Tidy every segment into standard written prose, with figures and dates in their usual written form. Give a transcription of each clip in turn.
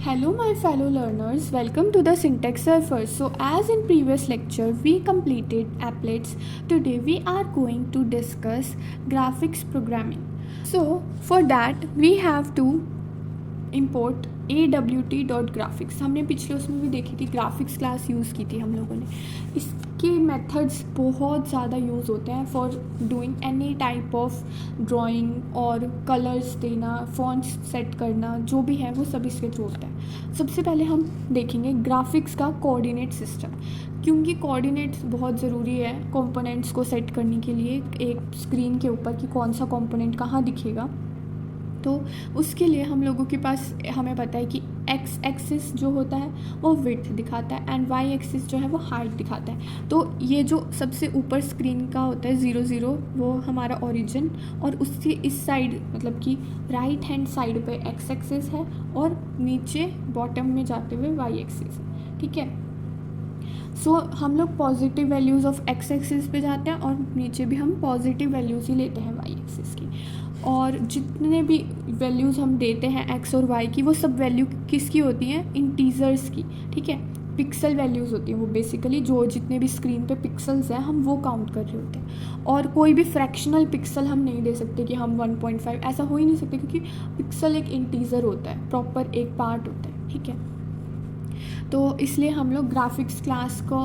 Hello my fellow learners, welcome to the Syntax Surfer. So as in previous lecture we completed applets, today we are going to discuss graphics programming. So for that we have to import awt.graphics. हमने पिछले उसमें भी देखी थी, graphics class use की थी हम लोगों ने. इसके मेथड्स बहुत ज़्यादा यूज़ होते हैं for doing any type of drawing और कलर्स देना, फॉन्ट्स सेट करना, जो भी है वो सब इसके थ्रू होता है. सबसे पहले हम देखेंगे ग्राफिक्स का कोऑर्डिनेट सिस्टम, क्योंकि कोऑर्डिनेट्स बहुत ज़रूरी है कंपोनेंट्स को सेट करने के लिए एक स्क्रीन के ऊपर कि कौन सा कंपोनेंट कहाँ दिखेगा. तो उसके लिए हम लोगों के पास हमें पता है कि एक्स एक्सिस जो होता है वो विड्थ दिखाता है एंड वाई एक्सिस जो है वो हाइट दिखाता है. तो ये जो सबसे ऊपर स्क्रीन का होता है 0 0 वो हमारा ओरिजिन, और उससे इस साइड मतलब कि राइट हैंड साइड पे एक्स एक्सिस है और नीचे बॉटम में जाते हुए वाई एक्सिस है. ठीक है. सो हम लोग positive values of x axis पे जाते हैं और नीचे भी हम पॉजिटिव वैल्यूज़ ही लेते हैं वाई एक्सिस की. और जितने भी वैल्यूज़ हम देते हैं एक्स और वाई की, वो सब वैल्यू किसकी होती हैं? इंटीजर्स की. ठीक है. पिक्सल वैल्यूज़ होती हैं वो बेसिकली, जो जितने भी स्क्रीन पे पिक्सल्स हैं हम वो काउंट कर रहे होते हैं. और कोई भी फ्रैक्शनल पिक्सल हम नहीं दे सकते कि हम 1.5, ऐसा हो ही नहीं सकते, क्योंकि पिक्सल एक इंटीजर होता है, प्रॉपर एक पार्ट होता है. ठीक है. तो इसलिए हम लोग ग्राफिक्स क्लास को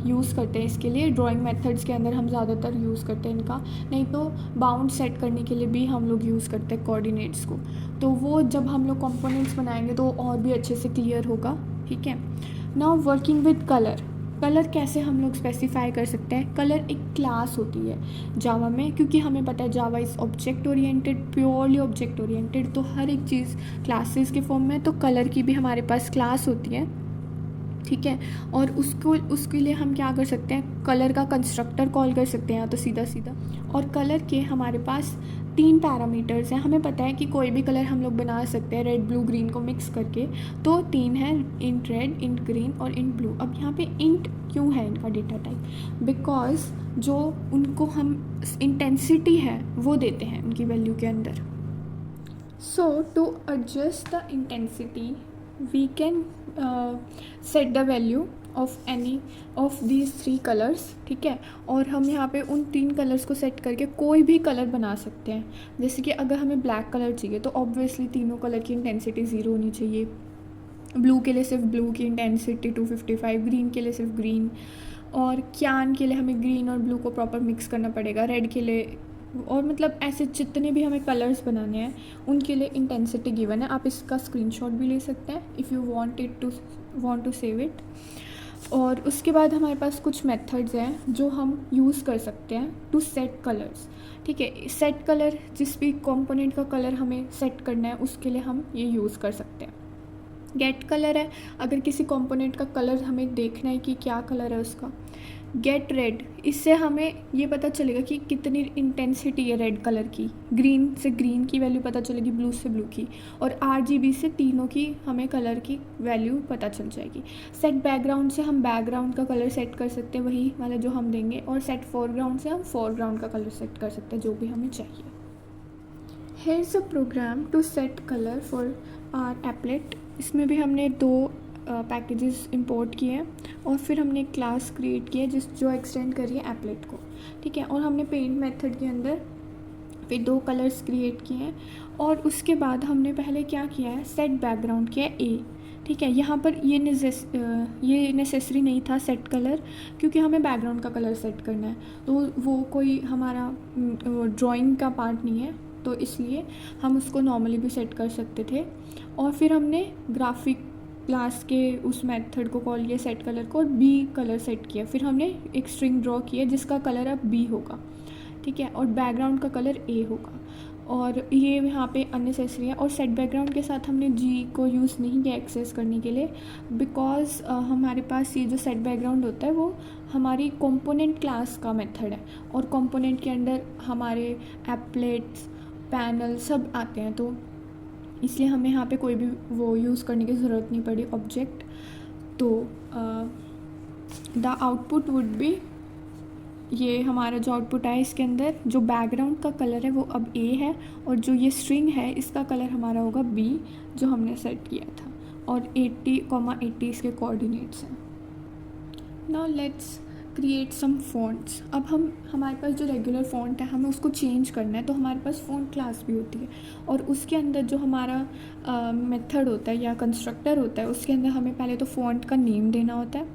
यूज़ करते हैं इसके लिए. ड्राइंग मेथड्स के अंदर हम ज़्यादातर यूज़ करते हैं इनका, नहीं तो बाउंड सेट करने के लिए भी हम लोग यूज़ करते हैं कोऑर्डिनेट्स को. तो वो जब हम लोग कंपोनेंट्स बनाएंगे तो और भी अच्छे से क्लियर होगा. ठीक है. Now working with colour. Colour कैसे हम लोग स्पेसिफाई कर सकते हैं? कलर एक क्लास होती है जावा में, क्योंकि हमें पता है जावा is object oriented, purely object oriented. तो हर एक चीज़ क्लासेस के फॉर्म में, तो कलर की भी हमारे पास क्लास होती है. ठीक है. और उसके लिए हम क्या कर सकते हैं? कलर का कंस्ट्रक्टर कॉल कर सकते हैं, या तो सीधा सीधा. और कलर के हमारे पास 3 पैरामीटर्स हैं. हमें पता है कि कोई भी कलर हम लोग बना सकते हैं रेड ब्लू ग्रीन को मिक्स करके. तो 3 है, इंट रेड, इंट ग्रीन और इंट ब्लू. अब यहाँ पे इंट क्यों है इनका डेटा टाइप? बिकॉज जो उनको हम इंटेंसिटी है वो देते हैं उनकी वैल्यू के अंदर. So to adjust the intensity we can set the value of any of these 3 colors. ठीक है. और हम यहाँ पे उन 3 कलर्स को सेट करके कोई भी कलर बना सकते हैं. जैसे कि अगर हमें ब्लैक कलर चाहिए तो ऑब्वियसली तीनों कलर की इंटेंसिटी 0 होनी चाहिए. ब्लू के लिए सिर्फ ब्लू की इंटेंसिटी 255, ग्रीन के लिए सिर्फ ग्रीन, और क्यान के लिए हमें ग्रीन और ब्लू को प्रॉपर मिक्स करना पड़ेगा, रेड के लिए. और मतलब ऐसे जितने भी हमें कलर्स बनाने हैं उनके लिए इंटेंसिटी गिवन है. आप इसका स्क्रीनशॉट भी ले सकते हैं if you want to save it. और उसके बाद हमारे पास कुछ मेथड्स हैं जो हम यूज़ कर सकते हैं टू सेट कलर्स. ठीक है. सेट कलर, जिस भी कंपोनेंट का कलर हमें सेट करना है उसके लिए हम ये यूज़ कर सकते हैं. गेट कलर है, अगर किसी कंपोनेंट का कलर हमें देखना है कि क्या कलर है उसका. गेट रेड, इससे हमें ये पता चलेगा कि कितनी इंटेंसिटी है रेड कलर की. ग्रीन से ग्रीन की वैल्यू पता चलेगी, ब्लू से ब्लू की, और RGB से तीनों की हमें कलर की वैल्यू पता चल जाएगी. सेट बैकग्राउंड से हम बैकग्राउंड का कलर सेट कर सकते हैं, वही वाला जो हम देंगे. और सेट फोरग्राउंड से हम फोरग्राउंड का कलर सेट कर सकते हैं जो भी हमें चाहिए. Here is a program to set colour for our applet. इसमें भी हमने 2 पैकेजेस इंपोर्ट किए हैं और फिर हमने एक क्लास क्रिएट की है जो एक्सटेंड कर रही है एप्लेट को. ठीक है. और हमने पेंट मेथड के अंदर फिर 2 कलर्स क्रिएट किए हैं. और उसके बाद हमने पहले क्या किया है? सेट बैकग्राउंड किया है A. ठीक है. यहाँ पर ये नेसेसरी नहीं था सेट कलर, क्योंकि हमें बैकग्राउंड का कलर सेट करना है, तो वो कोई हमारा ड्राइंग का पार्ट नहीं है, तो इसलिए हम उसको नॉर्मली भी सेट कर सकते थे. और फिर हमने ग्राफिक क्लास के उस मेथड को कॉल किया सेट कलर को, और B कलर सेट किया. फिर हमने एक स्ट्रिंग ड्रॉ किया जिसका कलर अब B होगा. ठीक है. और बैकग्राउंड का कलर A होगा. और ये यहाँ पे अननेसेसरी है. और सेट बैकग्राउंड के साथ हमने G को यूज़ नहीं किया एक्सेस करने के लिए, बिकॉज हमारे पास ये जो सेट बैकग्राउंड होता है वो हमारी कंपोनेंट क्लास का मेथड है, और कंपोनेंट के अंदर हमारे एप्लेट्स, पैनल सब आते हैं, तो इसलिए हमें यहाँ पे कोई भी वो यूज़ करने की ज़रूरत नहीं पड़ी ऑब्जेक्ट. तो द आउटपुट वुड बी, ये हमारा जो आउटपुट है इसके अंदर जो बैकग्राउंड का कलर है वो अब A है, और जो ये स्ट्रिंग है इसका कलर हमारा होगा B जो हमने सेट किया था. और 80,80 इसके कोऑर्डिनेट्स हैं। Now let's create some fonts. अब हमारे पास जो रेगुलर फ़ॉन्ट है हमें उसको चेंज करना है, तो हमारे पास फ़ॉन्ट क्लास भी होती है और उसके अंदर जो हमारा मेथड होता है या कंस्ट्रक्टर होता है उसके अंदर हमें पहले तो फ़ॉन्ट का नेम देना होता है,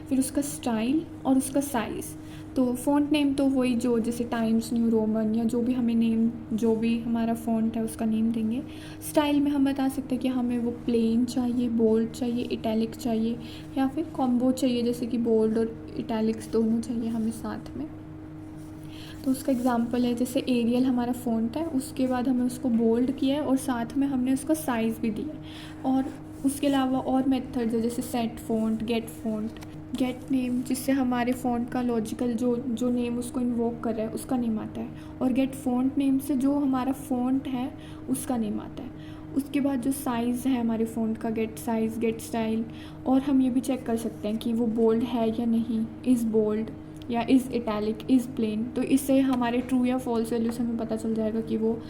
फिर उसका स्टाइल और उसका साइज़। तो फ़ॉन्ट नेम तो वही जो जैसे टाइम्स न्यू रोमन या जो भी हमें नेम, जो भी हमारा फ़ॉन्ट है उसका नेम देंगे। स्टाइल में हम बता सकते हैं कि हमें वो प्लेन चाहिए, बोल्ड चाहिए, इटैलिक चाहिए या फिर कॉम्बो चाहिए, जैसे कि बोल्ड और इटैलिक्स दोनों चाहिए हमें साथ में। तो उसका एग्जांपल है जैसे एरियल हमारा फ़ॉन्ट है, उसके बाद हमें उसको बोल्ड किया है और साथ में हमने उसका साइज़ भी दिया है। और उसके अलावा और मेथड्स है जैसे set font, get font, get name जिससे हमारे फ़ॉन्ट का लॉजिकल जो नेम उसको इन्वोक कर रहा है उसका नेम आता है, और गेट फ़ॉन्ट नेम से जो हमारा फ़ॉन्ट है उसका नेम आता है। उसके बाद जो साइज़ है हमारे फ़ॉन्ट का, गेट साइज़, गेट स्टाइल। और हम ये भी चेक कर सकते हैं कि वो बोल्ड है या नहीं, इज़ बोल्ड या इज़ इटैलिक, इज़ प्लेन। तो इससे हमारे ट्रू या फॉल्स वैल्यू से हमें पता चल जाएगा कि वो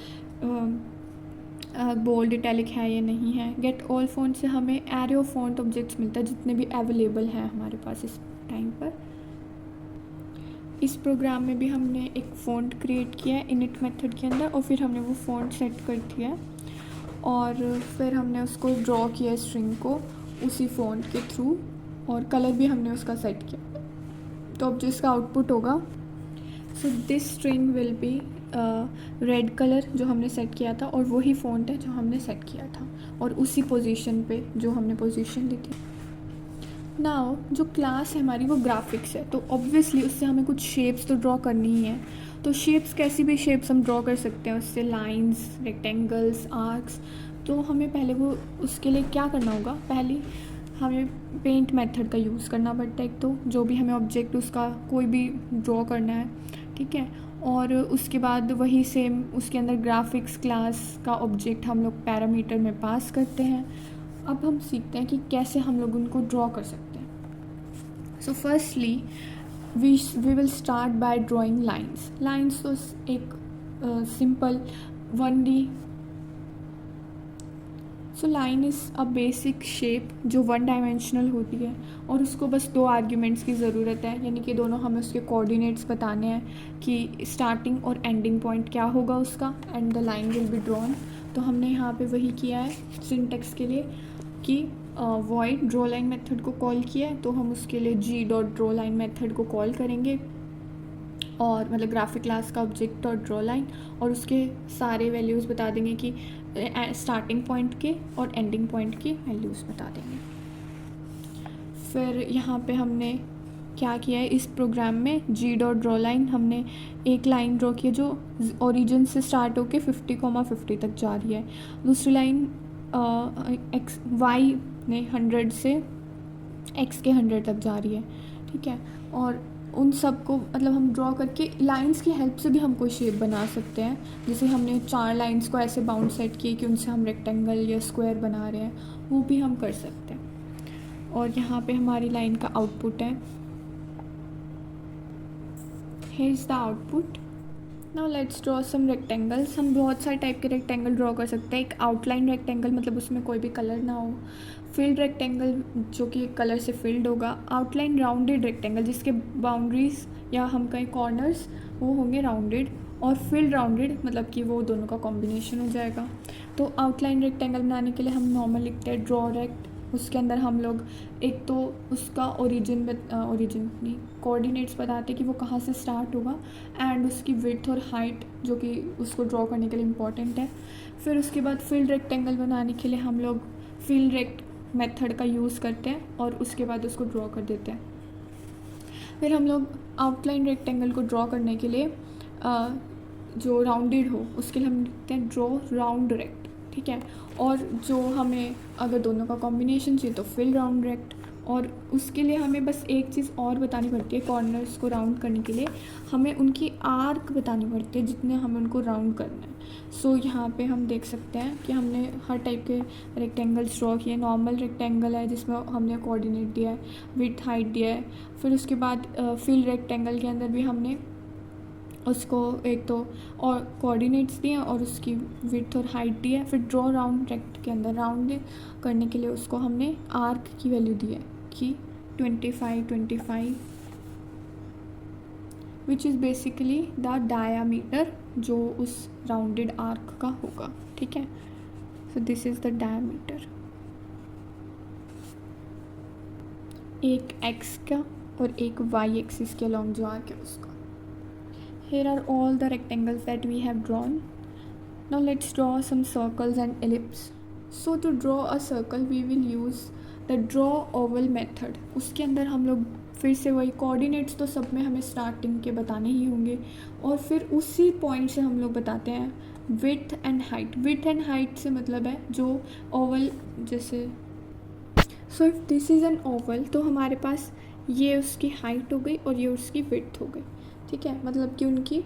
बोल्ड इटैलिक है या नहीं है। गेट ऑल फ़ॉन्ट से हमें एरे ऑफ फ़ॉन्ट ऑब्जेक्ट्स मिलता है जितने भी अवेलेबल हैं हमारे पास इस टाइम पर। इस प्रोग्राम में भी हमने एक फ़ॉन्ट क्रिएट किया है इनिट मेथड के अंदर, और फिर हमने वो फ़ॉन्ट सेट कर दिया है और फिर हमने उसको ड्रॉ किया स्ट्रिंग को उसी फ़ॉन्ट के थ्रू, और कलर भी हमने उसका सेट किया। तो अब जो इसका आउटपुट होगा, so this string will be red colour जो हमने सेट किया था, और वही फ़ॉन्ट है जो हमने सेट किया था और उसी पोजीशन पे जो हमने पोजीशन दी थी। नाउ जो क्लास है हमारी वो ग्राफिक्स है, तो ऑब्वियसली उससे हमें कुछ शेप्स तो ड्रॉ करनी ही है। तो शेप्स, कैसी भी शेप्स हम ड्रॉ कर सकते हैं उससे, लाइंस, रेक्टेंगल्स, आर्क्स। तो हमें पहले वो उसके लिए क्या करना होगा, पहले हमें पेंट मेथड का यूज़ करना पड़ता है। एक तो जो भी हमें ऑब्जेक्ट उसका कोई भी ड्रॉ करना है, ठीक है, और उसके बाद वही सेम उसके अंदर ग्राफिक्स क्लास का ऑब्जेक्ट हम लोग पैरामीटर में पास करते हैं। अब हम सीखते हैं कि कैसे हम लोग उनको ड्रॉ कर सकते हैं। So firstly we will start by drawing lines. Lines तो एक simple 1D। So line is a basic shape जो 1 डायमेंशनल होती है और उसको बस 2 आर्ग्यूमेंट्स की ज़रूरत है, यानी कि दोनों हमें उसके कोऑर्डिनेट्स बताने हैं कि स्टार्टिंग और एंडिंग पॉइंट क्या होगा उसका, and the line will be drawn. तो हमने यहाँ पे वही किया है सिंटेक्स के लिए कि वॉइड ड्रॉ लाइन मेथड को कॉल किया है, तो हम उसके लिए g.ड्रॉ लाइन मेथड को कॉल करेंगे, और मतलब ग्राफिक क्लास का ऑब्जेक्ट और ड्रॉ लाइन, और उसके सारे वैल्यूज़ बता देंगे कि स्टार्टिंग पॉइंट के और एंडिंग पॉइंट की वैल्यूज़ बता देंगे। फिर यहाँ पे हमने क्या किया है इस प्रोग्राम में, g.ड्रॉ लाइन हमने एक लाइन ड्रॉ की है जो ओरिजिन से स्टार्ट होके 50,50 तक जा रही है। दूसरी लाइन y ने 100 से x के 100 तक जा रही है, ठीक है। और उन सब को मतलब हम ड्रॉ करके लाइंस की हेल्प से भी हम कोई शेप बना सकते हैं। जैसे हमने 4 लाइंस को ऐसे बाउंड सेट किए कि उनसे हम रेक्टेंगल या स्क्वायर बना रहे हैं, वो भी हम कर सकते हैं। और यहाँ पे हमारी लाइन का आउटपुट है, here is the output. Now let's draw some rectangles. हम बहुत सारे टाइप के रेक्टेंगल ड्रॉ कर सकते हैं। एक आउटलाइन रेक्टेंगल, मतलब उसमें कोई भी कलर ना हो। फिल्ड रेक्टेंगल जो कि कलर से फिल्ड होगा। आउटलाइन राउंडेड रेक्टेंगल जिसके बाउंड्रीज या हम कहीं कॉर्नर्स वो होंगे राउंडेड, और फिल्ड राउंडेड मतलब कि वो दोनों का कॉम्बिनेशन हो जाएगा। तो आउटलाइन रेक्टेंगल बनाने के लिए हम नॉर्मल लिखते हैं ड्रॉ रेक्ट। उसके अंदर हम लोग एक तो उसका ओरिजिन नहीं कोऑर्डिनेट्स बताते हैं कि वो कहाँ से स्टार्ट होगा, एंड उसकी विड्थ और हाइट जो कि उसको ड्रॉ करने के लिए इम्पॉर्टेंट है। फिर उसके बाद फिल्ड रेक्टेंगल बनाने के लिए हम लोग फिल रेक्ट मेथड का यूज़ करते हैं और उसके बाद उसको ड्रॉ कर देते हैं। फिर हम लोग आउटलाइन रेक्टेंगल को ड्रॉ करने के लिए जो राउंडेड हो उसके लिए हम लिखते हैं ड्रॉ राउंड रेक्ट, ठीक है। और जो हमें अगर दोनों का कॉम्बिनेशन चाहिए तो फिल राउंड रेक्ट। और उसके लिए हमें बस एक चीज़ और बतानी पड़ती है, कॉर्नर्स को राउंड करने के लिए हमें उनकी आर्क बतानी पड़ती है जितने हमें उनको राउंड करना है। सो यहाँ पे हम देख सकते हैं कि हमने हर टाइप के रेक्टेंगल्स ड्रॉ किए। नॉर्मल रेक्टेंगल है जिसमें हमने कोऑर्डिनेट दिया है, विड्थ हाइट दिया है। फिर उसके बाद फिल रेक्टेंगल के अंदर भी हमने उसको एक तो और कोऑर्डिनेट्स दिए और उसकी विड्थ और हाइट दी है। फिर ड्रॉ राउंड रेक्ट के अंदर राउंड करने के लिए उसको हमने आर्क की वैल्यू दी है कि 25 which is basically the diameter जो उस राउंडेड आर्क का होगा। ठीक है, so this is the diameter, एक एक्स का और एक वाई एक्सिस के अलॉन्ग जो आर्क है उसका। Here are all the rectangles that we have drawn. Now let's draw some circles and ellipse. So to draw a circle we will use the draw oval method. उसके अंदर हम लोग फिर से वही कोऑर्डिनेट्स तो सब में हमें स्टार्टिंग के बताने ही होंगे और फिर उसी पॉइंट से हम लोग बताते हैं width and height. Width and height से मतलब है जो ओवल, जैसे so if this is an Oval तो हमारे पास ये उसकी हाइट हो गई और ये उसकी विड्थ हो गई। ठीक है, मतलब कि उनकी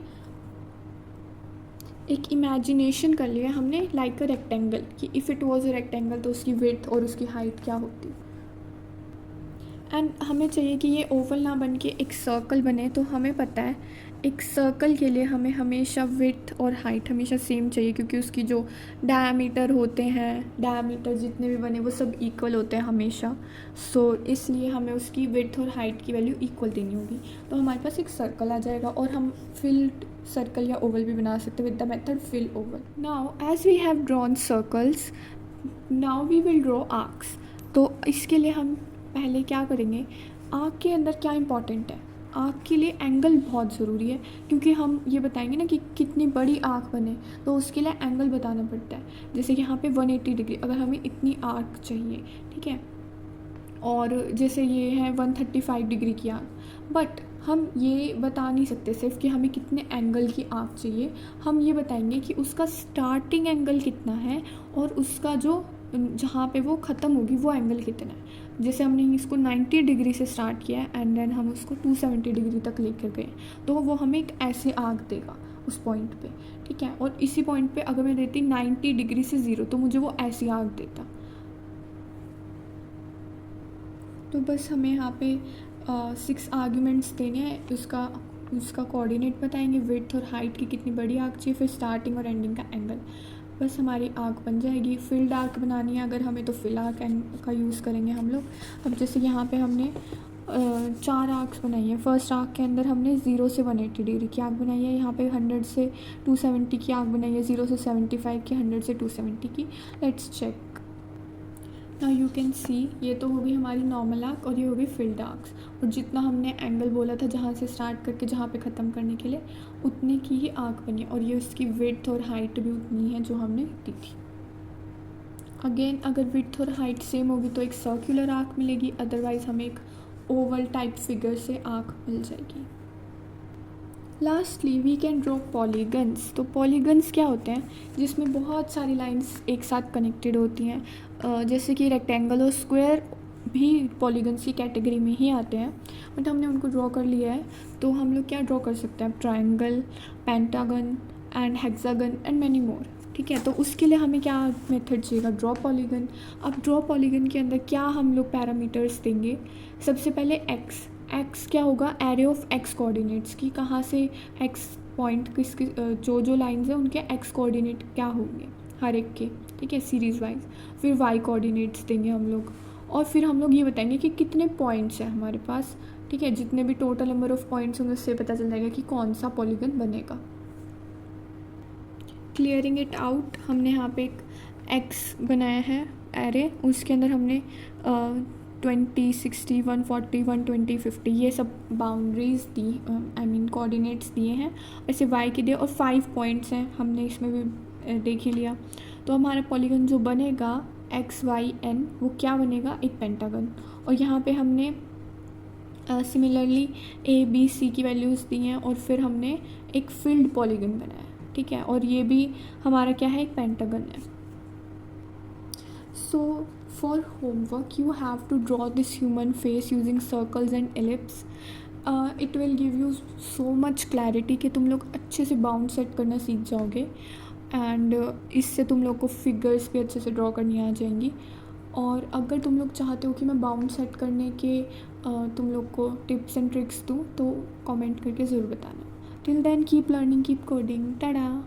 एक इमेजिनेशन कर लिया हमने लाइक अ रेक्टेंगल कि if it was a rectangle तो उसकी विड्थ और उसकी हाइट क्या होती। एंड हमें चाहिए कि ये ओवल ना बन के एक सर्कल बने, तो हमें पता है एक सर्कल के लिए हमें हमेशा विड्थ और हाइट हमेशा सेम चाहिए क्योंकि उसकी जो डायामीटर होते हैं, डायामीटर जितने भी बने वो सब इक्वल होते हैं हमेशा। सो इसलिए हमें उसकी विड्थ और हाइट की वैल्यू इक्वल देनी होगी। तो हमारे पास एक सर्कल आ जाएगा और हम फिल्ड सर्कल या ओवल भी बना सकते हैं with the method fill oval. Now as we have drawn circles, now we will draw arcs. तो इसके लिए हम पहले क्या करेंगे, आर्क के अंदर क्या इंपॉर्टेंट है, आँख के लिए एंगल बहुत ज़रूरी है क्योंकि हम ये बताएंगे ना कि कितनी बड़ी आँख बने तो उसके लिए एंगल बताना पड़ता है। जैसे कि यहाँ पे 180 डिग्री, अगर हमें इतनी आँख चाहिए, ठीक है, और जैसे ये है 135 डिग्री की आँख, बट हम ये बता नहीं सकते सिर्फ कि हमें कितने एंगल की आँख चाहिए। हम ये बताएंगे कि उसका स्टार्टिंग एंगल कितना है और उसका जो जहाँ पे वो ख़त्म होगी वो एंगल कितना है। जैसे हमने इसको 90 डिग्री से स्टार्ट किया है एंड देन हम उसको 270 डिग्री तक लेकर गए तो वो हमें एक ऐसे आर्क देगा उस पॉइंट पे। ठीक है, और इसी पॉइंट पे अगर मैं देती 90 डिग्री से 0 तो मुझे वो ऐसी आर्क देता। तो बस हमें यहाँ पे 6 आर्ग्यूमेंट्स देने हैं। उसका कोऑर्डिनेट बताएंगे, विड्थ और हाइट की कितनी बड़ी आर्क चाहिए, फिर स्टार्टिंग और एंडिंग का एंगल, बस हमारी आर्क बन जाएगी। फिल्ड आर्क बनानी है अगर हमें तो फिल आर्क का यूज़ करेंगे हम लोग। अब जैसे यहाँ पे हमने 4 आर्क्स बनाई है। फर्स्ट आर्क के अंदर हमने 0 से 180 डिग्री की आर्क बनाई है, यहाँ पे 100 से 270 की आर्क बनाई है, 0 से 75 की, 100 से 270 की। Let's check. Now you can see ये तो होगी हमारी नॉर्मल आर्क और ये होगी फिल्ड आर्क्स, और जितना हमने एंगल बोला था जहाँ से स्टार्ट करके जहाँ पे ख़त्म करने के लिए उतने की ही आर्क बनी है और ये उसकी विड्थ और हाइट भी उतनी है जो हमने दी थी। अगेन अगर विड्थ और हाइट सेम होगी तो एक सर्कुलर आर्क मिलेगी, अदरवाइज हमें एक ओवल टाइप फिगर से आर्क मिल जाएगी। Lastly we can draw polygons. तो पॉलीगन्स क्या होते हैं, जिसमें बहुत सारी लाइंस एक साथ कनेक्टेड होती हैं। जैसे कि रेक्टेंगल और स्क्वायर भी पॉलीगन्स की कैटेगरी में ही आते हैं, बट हमने उनको ड्रॉ कर लिया है। तो हम लोग क्या ड्रॉ कर सकते हैं, triangle, pentagon and hexagon and many more. ठीक है, तो उसके लिए हमें क्या मेथड चाहिएगा, ड्रॉ पॉलीगन। अब ड्रॉ पॉलीगन के अंदर क्या हम लोग पैरामीटर्स देंगे, सबसे पहले एक्स क्या होगा, एरे ऑफ एक्स कोऑर्डिनेट्स की, कहाँ से एक्स पॉइंट किसकी जो लाइंस हैं उनके एक्स कोऑर्डिनेट क्या होंगे हर एक के। ठीक है, सीरीज़ वाइज। फिर वाई कोऑर्डिनेट्स देंगे हम लोग, और फिर हम लोग ये बताएंगे कि कितने पॉइंट्स हैं हमारे पास। ठीक है, जितने भी टोटल नंबर ऑफ पॉइंट्स होंगे उससे पता चल जाएगा कि कौन सा पॉलीगन बनेगा। क्लियरिंग इट आउट, हमने यहाँ पे एक एक्स बनाया है एरे, उसके अंदर हमने 20, 60, 140, 120, 50 ये सब boundaries the, I mean coordinates दिए हैं। ऐसे वाई के दिए और 5 पॉइंट्स हैं हमने इसमें भी देख ही लिया। तो हमारा पॉलीगन जो बनेगा XYN वो क्या बनेगा, एक पेंटागन। और यहाँ पे हमने सिमिलरली ABC की वैल्यूज़ दी हैं और फिर हमने एक फील्ड पॉलीगन बनाया। ठीक है, और ये भी हमारा क्या है, एक पेंटागन है। So for homework you have to draw this human face using circles and ellipse. It will give you so much clarity कि तुम लोग अच्छे से बाउंड सेट करना सीख जाओगे एंड इससे तुम लोग को फिगर्स भी अच्छे से ड्रॉ करनी आ जाएंगी। और अगर तुम लोग चाहते हो कि मैं बाउंड सेट करने के तुम लोग को टिप्स एंड ट्रिक्स दूँ तो कमेंट करके ज़रूर बताना। Till then, keep learning, keep coding. Tada!